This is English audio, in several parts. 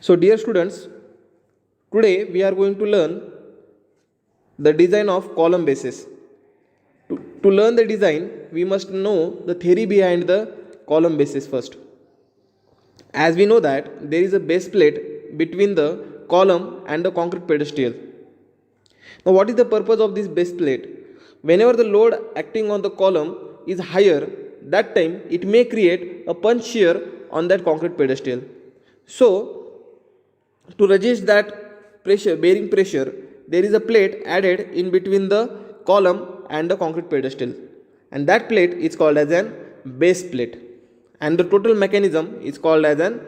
So dear students, today we are going to learn the design of column bases. To learn the design, we must know the theory behind the column bases first. As we know that there is a base plate between the column and the concrete pedestal. Now what is the purpose of this base plate? Whenever the load acting on the column is higher, that time it may create a punch shear on that concrete pedestal. So to resist that pressure, bearing pressure, there is a plate added in between the column and the concrete pedestal, and that plate is called as an base plate, and the total mechanism is called as an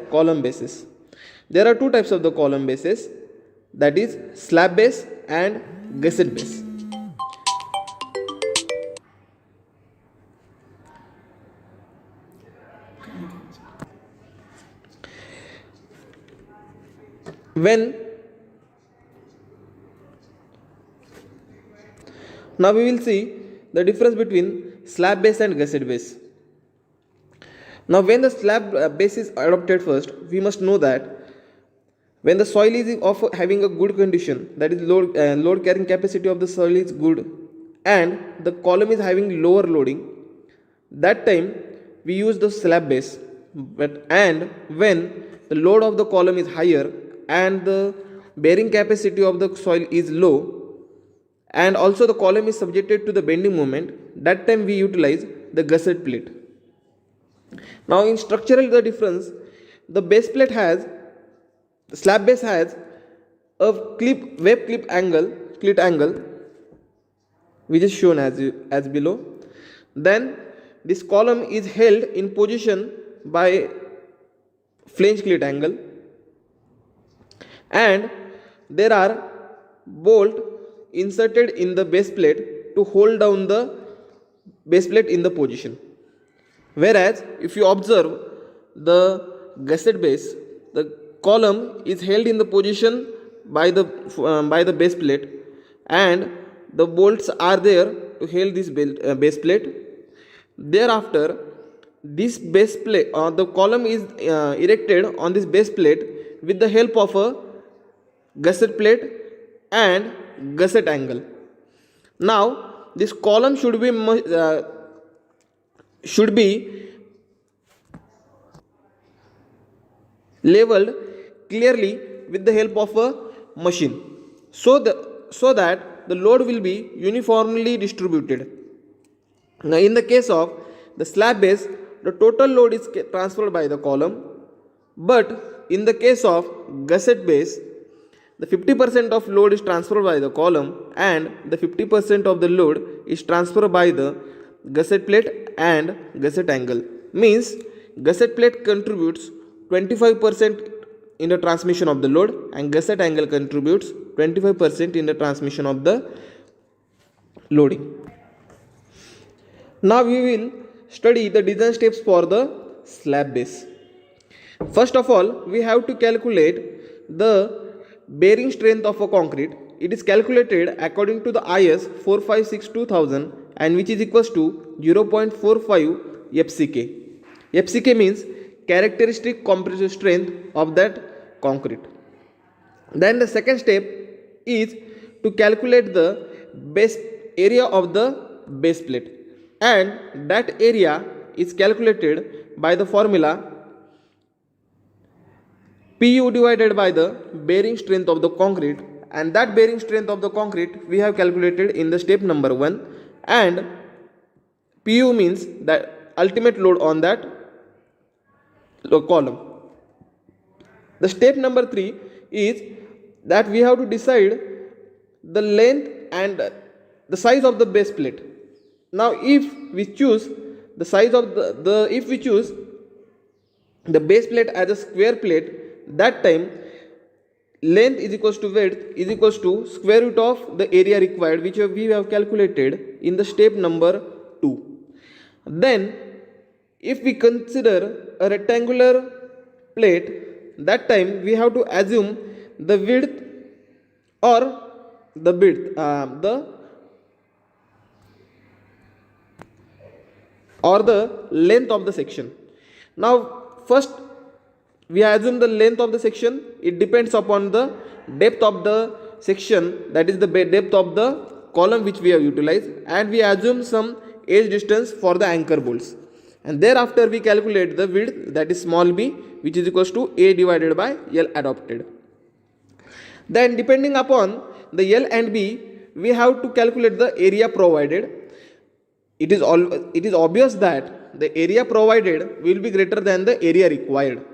column bases. There are two types of the column bases, that is slab base and gusset base. Now we will see the difference between slab base and gusset base. Now when the slab base is adopted first, we must know that when the soil is of having a good condition, that is load carrying capacity of the soil is good, and the column is having lower loading, that time we use the slab base. And when the load of the column is higher and the bearing capacity of the soil is low, and also the column is subjected to the bending moment, that time we utilize the gusset plate. Now in structural the difference, the base plate has, the slab base has a web clip angle, which is shown as below. Then this column is held in position by flange clit angle, and there are bolt inserted in the base plate to hold down the base plate in the position. Whereas if you observe the gusset base, the column is held in the position by the base plate, and the bolts are there to hold this base plate. Thereafter, this base plate, the column is erected on this base plate with the help of a gusset plate and gusset angle. Now this column should be leveled clearly with the help of a machine, so that the load will be uniformly distributed. Now in the case of the slab base, the total load is transferred by the column, but in the case of gusset base, the 50% of load is transferred by the column, and the 50% of the load is transferred by the gusset plate and gusset angle. Means gusset plate contributes 25% in the transmission of the load, and gusset angle contributes 25% in the transmission of the loading. Now we will study the design steps for the slab base. First of all, we have to calculate the bearing strength of a concrete. It is calculated according to the IS 456-2000, and which is equals to 0.45 FCK. FCK means characteristic compressive strength of that concrete. Then the second step is to calculate the base area of the base plate, and that area is calculated by the formula PU divided by the bearing strength of the concrete, and that bearing strength of the concrete we have calculated in the step number 1, and PU means that ultimate load on that column. The step number 3 is that we have to decide the length and the size of the base plate. Now if we choose the size of if we choose the base plate as a square plate, that time length is equals to width is equals to square root of the area required, which we have calculated in the step number 2. Then if we consider a rectangular plate, that time we have to assume the width or the width or the length of the section. Now first we assume the length of the section. It depends upon the depth of the section, that is the depth of the column which we have utilized, and we assume some edge distance for the anchor bolts, and thereafter we calculate the width, that is small b, which is equals to A divided by L adopted. Then depending upon the L and B, we have to calculate the area provided. It is obvious that the area provided will be greater than the area required.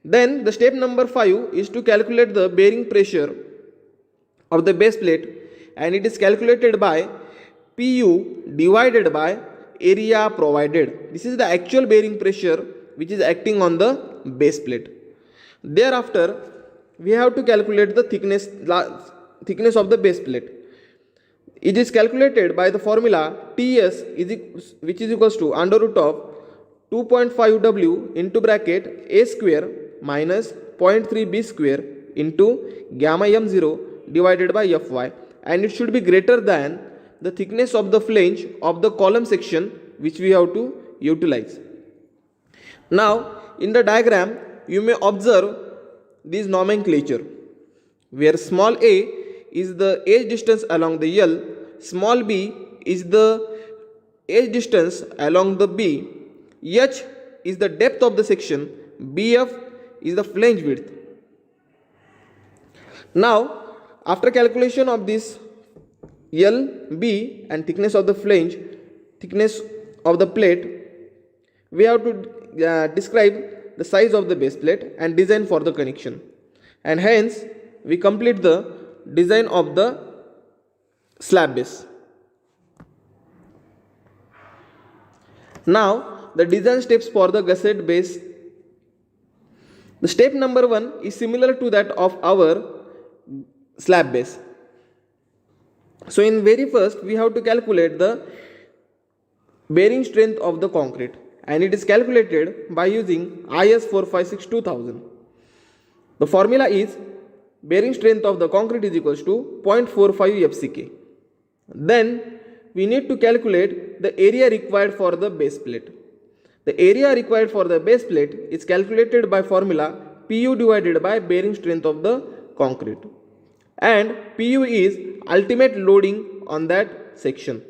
Then the step number 5 is to calculate the bearing pressure of the base plate, and it is calculated by Pu divided by area provided. This is the actual bearing pressure which is acting on the base plate. Thereafter we have to calculate the thickness of the base plate. It is calculated by the formula Ts which is equals to under root of 2.5 W into bracket A square minus 0.3 B square into gamma m0 divided by Fy, and it should be greater than the thickness of the flange of the column section which we have to utilize. Now in the diagram you may observe this nomenclature, where small a is the edge distance along the L, small b is the edge distance along the B, H is the depth of the section, Bf is the flange width. Now after calculation of this L, B and thickness of the flange, thickness of the plate, we have to describe the size of the base plate and design for the connection, and hence we complete the design of the slab base. Now the design steps for the gusset base. The step number 1 is similar to that of our slab base. So in very first we have to calculate the bearing strength of the concrete, and it is calculated by using IS 456-2000. The formula is bearing strength of the concrete is equals to 0.45 FCK. Then we need to calculate the area required for the base plate. The area required for the base plate is calculated by formula Pu divided by bearing strength of the concrete, and Pu is ultimate loading on that section.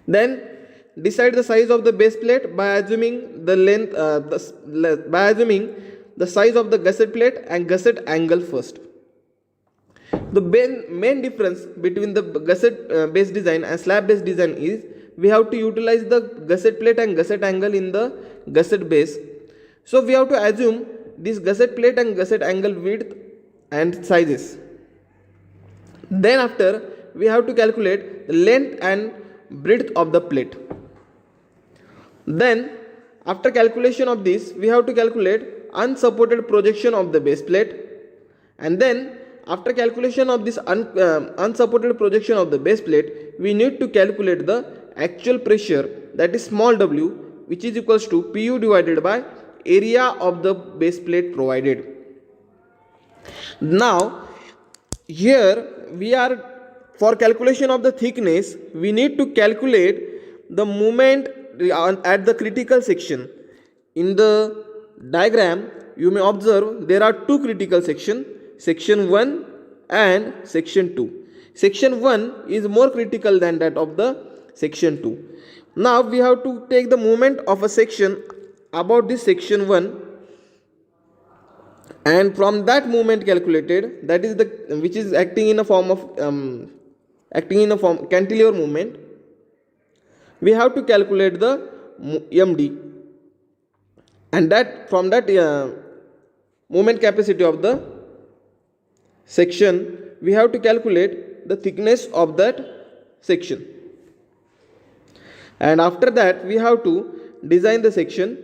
Then decide the size of the base plate by assuming the length by assuming the size of the gusset plate and gusset angle first. The main difference between the gusset base design and slab base design is we have to utilize the gusset plate and gusset angle in the gusset base. So we have to assume this gusset plate and gusset angle width and sizes. Then after we have to calculate the length and breadth of the plate. Then after calculation of this we have to calculate unsupported projection of the base plate, and then after calculation of this unsupported projection of the base plate we need to calculate the actual pressure, that is small w, which is equals to Pu divided by area of the base plate provided. Now here we are, for calculation of the thickness we need to calculate the moment at the critical section. In the diagram you may observe there are two critical sections, section 1 and section 2. Section 1 is more critical than that of the section 2. Now we have to take the moment of a section about this section 1, and from that moment calculated, that is the which is acting in a form of cantilever movement, we have to calculate the MD, and that from that moment capacity of the section we have to calculate the thickness of that section, and after that we have to design the section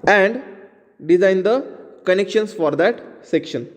and design the connections for that section.